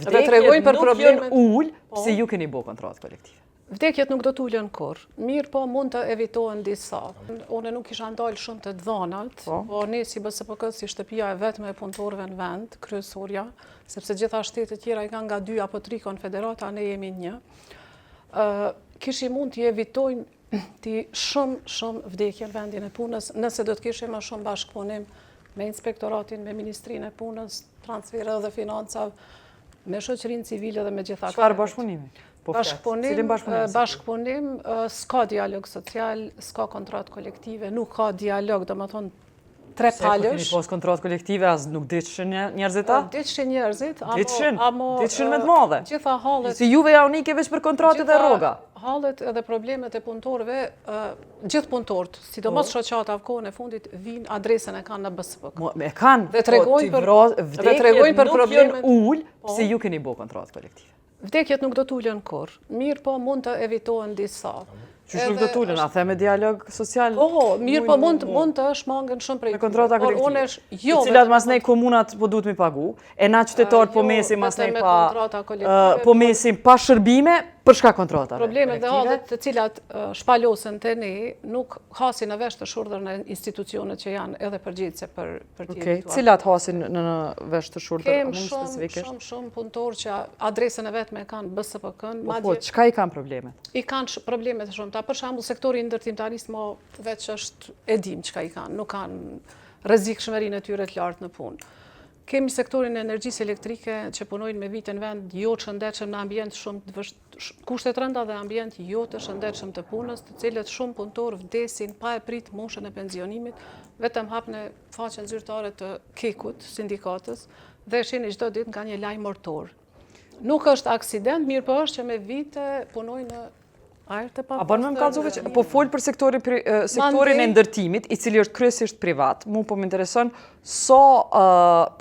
vdekjet nuk janë ullë, pse ju keni bo kontratë kolektive? Vdekjet nuk do t'ullën kur. Mirë po mund të evitohen disa. Une nuk isha ndalë shumë të dhonat, po ne si BSPK si shtëpia e vetme e punëtorëve në vend, kryesorja, sepse gjitha shtetet tjera i kanë nga 2 apo 3 konfederata, ne jemi 1. Kishim mund t'i evitojmë ti shumë vdekje në vendin e punës, nëse do t'kishim më shumë bashkëpunim me inspektoratin, me Ministrinë e Punës, transferë dhe financave, me shoqërinë civile dhe me gjitha. Çfarë bashkëpunimi? Bashkëpunim, s'ka dialog social, s'ka kontratë kolektive, nuk ka dialog, do më thonë tre palësh. Se keni pos kontratë kolektive, as nuk diqëshin njerëzit ta? Diqëshin njerëzit, diqëshin me të madhe. Gjitha halët... Si juve ja unike veç për kontratit dhe roga? Halët edhe problemet e punëtorëve, gjithë punëtorët, sidomos shoqata në kohën e fundit, vinë adresën e kanë në BSPK. E kanë, po vdekjet nuk janë ullë, pse ju keni bo kontratë kolektive? Vdekjet nuk do t'ullën kur. Mirë po mund të evitohen disa. Qysh nuk do t'ullën? A the me dialog social? Mirë po mund të shmangën shumë prej. Me kontrata kolektive. Të cilat mas nej komunat po duhet mi pagu, e na qytetarët po mesin mas nej po mesin pa shërbime, për shka kontrata? Problemet dhe halët të cilat shpalosën të ne nuk hasin në vesh të shurdër në institucionet që janë edhe përgjithse për tjetë. Cilat hasin në vesh të shurdër? Kem shumë punëtor që adresën e vetme kanë BSPK-n. Po, qka i kanë problemet? I kanë problemet shumë. Për shembull, sektori ndërtimtarisë mo veç është edim qka i kanë. Nuk kanë rrezikshmërinë e tyre të lartë në punë. Kemi sektorin e energjisë elektrike që punojnë me vite në vend jo të shëndetshëm në ambient shumë kushtet rënda dhe ambient jo të shëndetshëm të punës, të cilët shumë punëtorë vdesin pa e prit moshën e pensionimit, vetëm hapën e faqen zyrtare të KEK-ut, sindikatës, dhe shihni çdo ditë nga një lajm mortor. Nuk është aksident, mirë po është që me vite punojnë në ajër të papastër. A bën më kallëzove që po fol për sektorin e ndërtimit, i cili është kryesisht privat. Mu po më intereson sa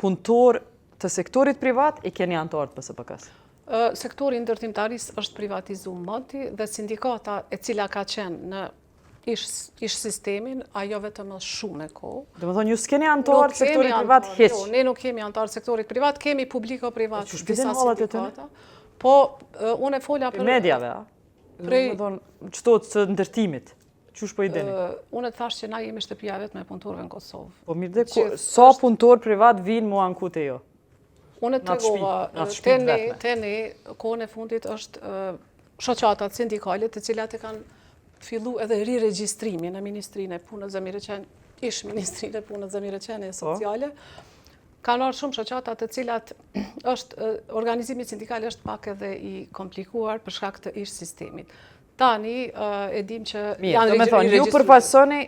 punëtor të sektorit privat i keni anëtar të BSPK-s? Sektori ndërtimtarisë është privatizuar moti dhe sindikata e cila ka qenë në ish sistemin, ajo vetëm është shumë e kohë. Do të thonë ju s'keni anëtar të sektorit privat hiç. Jo, ne nuk kemi anëtar të sektorit privat, kemi publiko-privat disa sindikata. Po unë fola për mediave, a? Qëto të ndërtimit, qysh po i deni? Unë të thash që na jemi shtëpia vetme e punëtorëve në Kosovë. Po mirë dhe, sa punëtor privat vinë mua në kute jo? Unë të tregova, te ne, kohën e fundit është shoqatat sindikale të cilat e kanë fillu edhe riregjistrimin në Ministrinë e Punës dhe Mirëqenie, Ministrinë e Punës dhe Mirëqenie Sociale, kanë ardhur shumë shoqata të cilat organizimi sindikal është pak edhe i komplikuar për shkak të ish sistemit. Tani e dim që janë riregjistruar. Ju përfaqësoni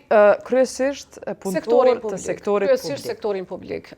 kryesisht punëtorë të sektorit publik. Kryesisht sektorin publik.